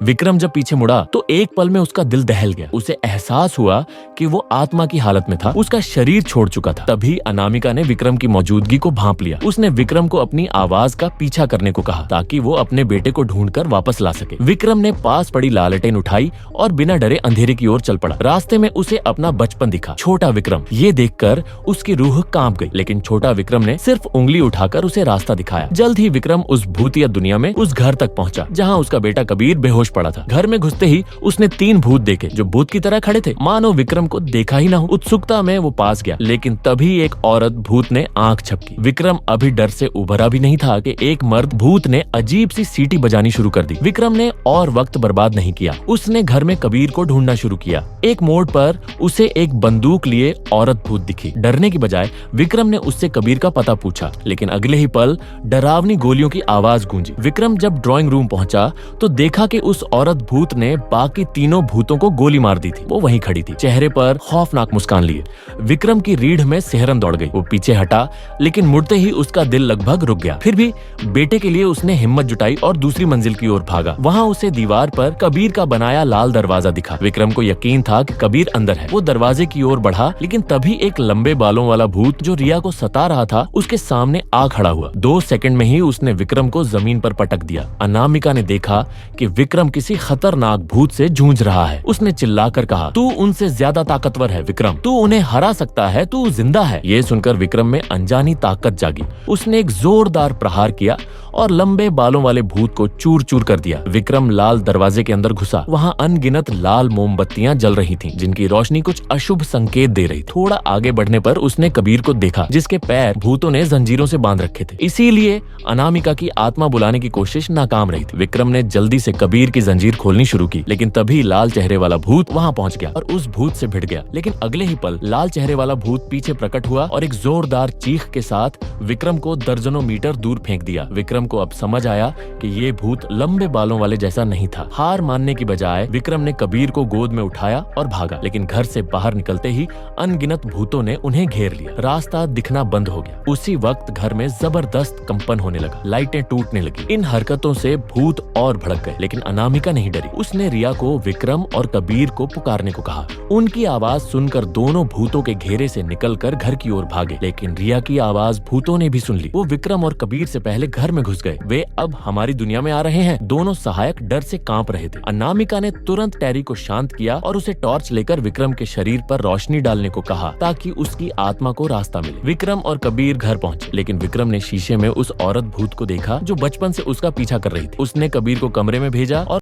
विक्रम जब पीछे मुड़ा तो एक पल में उसका दिल दहल गया। उसे एहसास हुआ कि वो आत्मा की हालत में था, उसका शरीर छोड़ चुका था। तभी अनामिका ने विक्रम की मौजूदगी को भांप लिया। उसने विक्रम को अपनी आवाज का पीछा करने को कहा ताकि वो अपने बेटे को ढूंढकर वापस ला सके। विक्रम ने पास पड़ी लालटेन उठाई और बिना डरे अंधेरे की ओर चल पड़ा। रास्ते में उसे अपना बचपन दिखा, छोटा विक्रम। ये देखकर उसकी रूह कांप गई, लेकिन छोटा विक्रम ने सिर्फ उंगली उठाकर उसे रास्ता दिखाया। जल्द ही विक्रम उस भूतिया दुनिया में उस घर तक पहुंचा जहाँ उसका बेटा कबीर बेहोश पड़ा था। घर में घुसते ही उसने 3 भूत देखे जो भूत की तरह खड़े थे, मानो विक्रम को देखा ही ना हो। उत्सुकता में वो पास गया, लेकिन तभी एक औरत भूत ने आंख झपकी। विक्रम अभी डर से उभरा भी नहीं था कि एक मर्द भूत ने अजीब सी सीटी बजानी शुरू कर दी। विक्रम ने और वक्त बर्बाद नहीं किया, उसने घर में कबीर को ढूंढना शुरू किया। एक मोड़ पर उसे एक बंदूक लिए औरत भूत दिखी। डरने की बजाय विक्रम ने उससे कबीर का पता पूछा, लेकिन अगले ही पल डरावनी गोलियों की आवाज गूंजी। विक्रम जब ड्राइंग रूम पहुंचा तो देखा कि उस औरत भूत ने बाकी तीनों भूतों को गोली मार दी थी। वो वहीं खड़ी थी, चेहरे पर खौफनाक मुस्कान लिए। विक्रम की रीढ़ में सिहरन दौड़ गई। वो पीछे हटा, लेकिन मुड़ते ही उसका दिल लगभग रुक गया। फिर भी बेटे के लिए उसने हिम्मत जुटाई और दूसरी मंजिल की ओर भागा। वहाँ उसे दीवार पर कबीर का बनाया लाल दरवाजा दिखा। विक्रम को यकीन था कि कबीर अंदर है। वो दरवाजे की ओर बढ़ा, लेकिन तभी एक लंबे बालों वाला भूत जो रिया को सता रहा था उसके सामने आ खड़ा हुआ। 2 सेकंड में ही उसने विक्रम को जमीन पर पटक दिया। अनामिका ने देखा कि विक्रम किसी खतरनाक भूत से जूझ रहा है। उसने चिल्लाकर कहा, तू उनसे ज्यादा ताकतवर है विक्रम, तू उन्हें हरा सकता है, तू जिंदा है। ये सुनकर विक्रम में अनजानी ताकत जागी। उसने एक जोरदार प्रहार किया और लंबे बालों वाले भूत को चूर चूर कर दिया। विक्रम लाल दरवाजे के अंदर घुसा। वहाँ अनगिनत लाल मोमबत्तियां जल रही थीं, जिनकी रोशनी कुछ अशुभ संकेत दे रही। थोड़ा आगे बढ़ने पर उसने कबीर को देखा, जिसके पैर भूतों ने जंजीरों से बांध रखे थे। इसीलिए अनामिका की आत्मा बुलाने की कोशिश नाकाम रही थी। विक्रम ने जल्दी से कबीर की जंजीर खोलनी शुरू की, लेकिन तभी लाल चेहरे वाला भूत वहाँ पहुँच गया और उस भूत से भिड़ गया। लेकिन अगले ही पल लाल चेहरे वाला भूत पीछे प्रकट हुआ और एक जोरदार चीख के साथ विक्रम को दर्जनों मीटर दूर फेंक दिया। विक्रम को अब समझ आया कि ये भूत लंबे बालों वाले जैसा नहीं था। हार मानने की बजाय विक्रम ने कबीर को गोद में उठाया और भागा, लेकिन घर से बाहर निकलते ही अनगिनत भूतों ने उन्हें घेर लिया। रास्ता दिखना बंद हो गया। उसी वक्त घर में जबरदस्त कंपन होने लगा, लाइटें टूटने लगी। इन हरकतों से भूत और भड़क गए, लेकिन अनामिका नहीं डरी। उसने रिया को विक्रम और कबीर को पुकारने को कहा। उनकी आवाज सुनकर दोनों भूतों के घेरे से निकलकर घर की ओर भागे, लेकिन रिया की आवाज भूतों ने भी सुन ली। वो विक्रम और कबीर से पहले घर में घुस गए। वे अब हमारी दुनिया में आ रहे हैं। दोनों सहायक डर से कांप रहे थे। अनामिका ने तुरंत टैरी को शांत किया और उसे टॉर्च लेकर विक्रम के शरीर पर रोशनी डालने को कहा ताकि उसकी आत्मा को रास्ता मिले। विक्रम और कबीर घर पहुंचे, लेकिन विक्रम ने शीशे में उस औरत भूत को देखा जो बचपन से उसका पीछा कर रही थी। उसने कबीर को कमरे में भेजा और